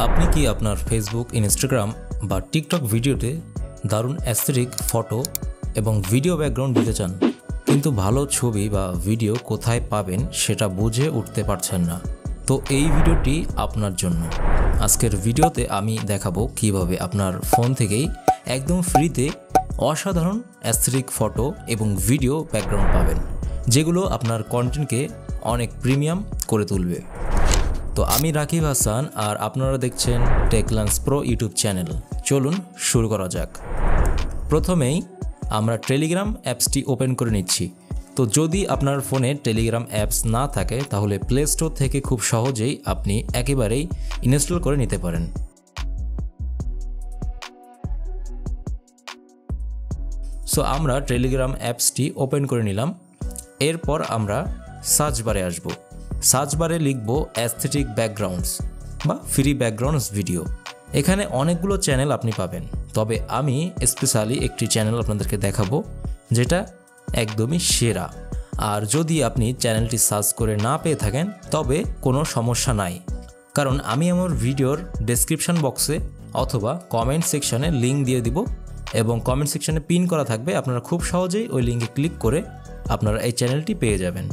আপনি কি আপনার ফেসবুক, ইনস্টাগ্রাম বা টিকটক ভিডিওতে দারুণ অ্যাস্থেটিক ফটো এবং ভিডিও ব্যাকগ্রাউন্ড দিতে চান, কিন্তু ভালো ছবি বা ভিডিও কোথায় পাবেন সেটা বুঝে উঠতে পারছেন না? তো এই ভিডিওটি আপনার জন্য। আজকের ভিডিওতে আমি দেখাবো কিভাবে আপনার ফোন থেকেই একদম ফ্রিতে অসাধারণ অ্যাস্থেটিক ফটো এবং ভিডিও ব্যাকগ্রাউন্ড পাবেন, যেগুলো আপনার কন্টেন্টকে অনেক প্রিমিয়াম করে তুলবে। তো আমি রাকিব হাসান আর আপনারা দেখছেন টেকল্যান্স প্রো ইউটিউব চ্যানেল। চলুন শুরু করা যাক। প্রথমেই আমরা টেলিগ্রাম অ্যাপসটি ওপেন করে নিচ্ছি। তো যদি আপনার ফোনে টেলিগ্রাম অ্যাপস না থাকে তাহলে প্লে স্টোর থেকে খুব সহজেই আপনি একেবারেই ইনস্টল করে নিতে পারেন। সো আমরা টেলিগ্রাম অ্যাপসটি ওপেন করে নিলাম। এরপর আমরা সার্চ বারে আসব। সার্চ বারে লিখব অ্যাস্থেটিক ব্যাকগ্রাউন্ডস বা ফ্রি ব্যাকগ্রাউন্ডস ভিডিও। এখানে অনেকগুলো চ্যানেল আপনি পাবেন, তবে আমি স্পেশালি একটি চ্যানেল আপনাদেরকে দেখাবো যেটা একদমই সেরা। আর যদি আপনি চ্যানেলটি সার্চ করে না পেয়ে থাকেন তবে কোনো সমস্যা নাই, কারণ আমি আমার ভিডিওর ডেসক্রিপশন বক্সে অথবা কমেন্ট সেকশনে লিঙ্ক দিয়ে দিব এবং কমেন্ট সেকশনে পিন করা থাকবে। আপনারা খুব সহজেই ওই লিঙ্কে ক্লিক করে আপনারা এই চ্যানেলটি পেয়ে যাবেন।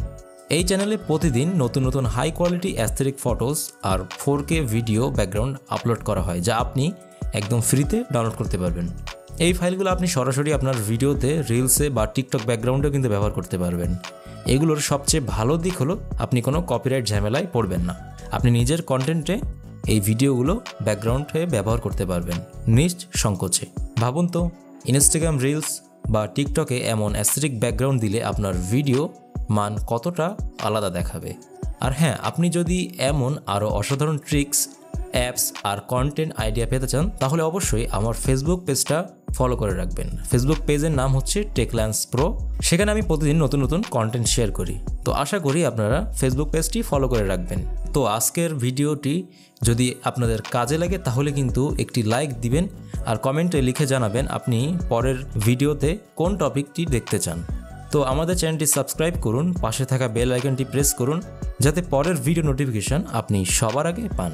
এই চ্যানেলে প্রতিদিন নতুন নতুন হাই কোয়ালিটি অ্যাস্থেটিক ফটোস আর 4K ভিডিও ব্যাকগ্রাউন্ড আপলোড করা হয়, যা আপনি একদম ফ্রিতে ডাউনলোড করতে পারবেন। এই ফাইলগুলো আপনি সরাসরি আপনার ভিডিওতে, রিলসে বা টিকটক ব্যাকগ্রাউন্ডেও কিন্তু ব্যবহার করতে পারবেন। এগুলোর সবচেয়ে ভালো দিক হলো আপনি কোনো কপিরাইট ঝামেলায় পড়বেন না। আপনি নিজের কন্টেন্টে এই ভিডিওগুলো ব্যাকগ্রাউন্ডে ব্যবহার করতে পারবেন নিজ সংকোচে। ভাবুন তো, ইনস্টাগ্রাম রিলস বা টিকটকে এমন অ্যাস্থেটিক ব্যাকগ্রাউন্ড দিলে আপনার ভিডিও মান কতটা আলাদা দেখাবে। আর হ্যাঁ, আপনি যদি এমন আরও অসাধারণ ট্রিক্স, অ্যাপস আর কন্টেন্ট আইডিয়া পেতে চান তাহলে অবশ্যই আমার ফেসবুক পেজটা ফলো করে রাখবেন। ফেসবুক পেজের নাম হচ্ছে টেকল্যান্স প্রো। সেখানে আমি প্রতিদিন নতুন নতুন কন্টেন্ট শেয়ার করি। তো আশা করি আপনারা ফেসবুক পেজটি ফলো করে রাখবেন। তো আজকের ভিডিওটি যদি আপনাদের কাজে লাগে তাহলে কিন্তু একটি লাইক দিবেন আর কমেন্টে লিখে জানাবেন আপনি পরের ভিডিওতে কোন টপিকটি দেখতে চান। তো আমাদের চ্যানেলটি সাবস্ক্রাইব করুন, পাশে থাকা বেল আইকনটি প্রেস করুন যাতে পরের ভিডিও নোটিফিকেশন আপনি সবার আগে পান।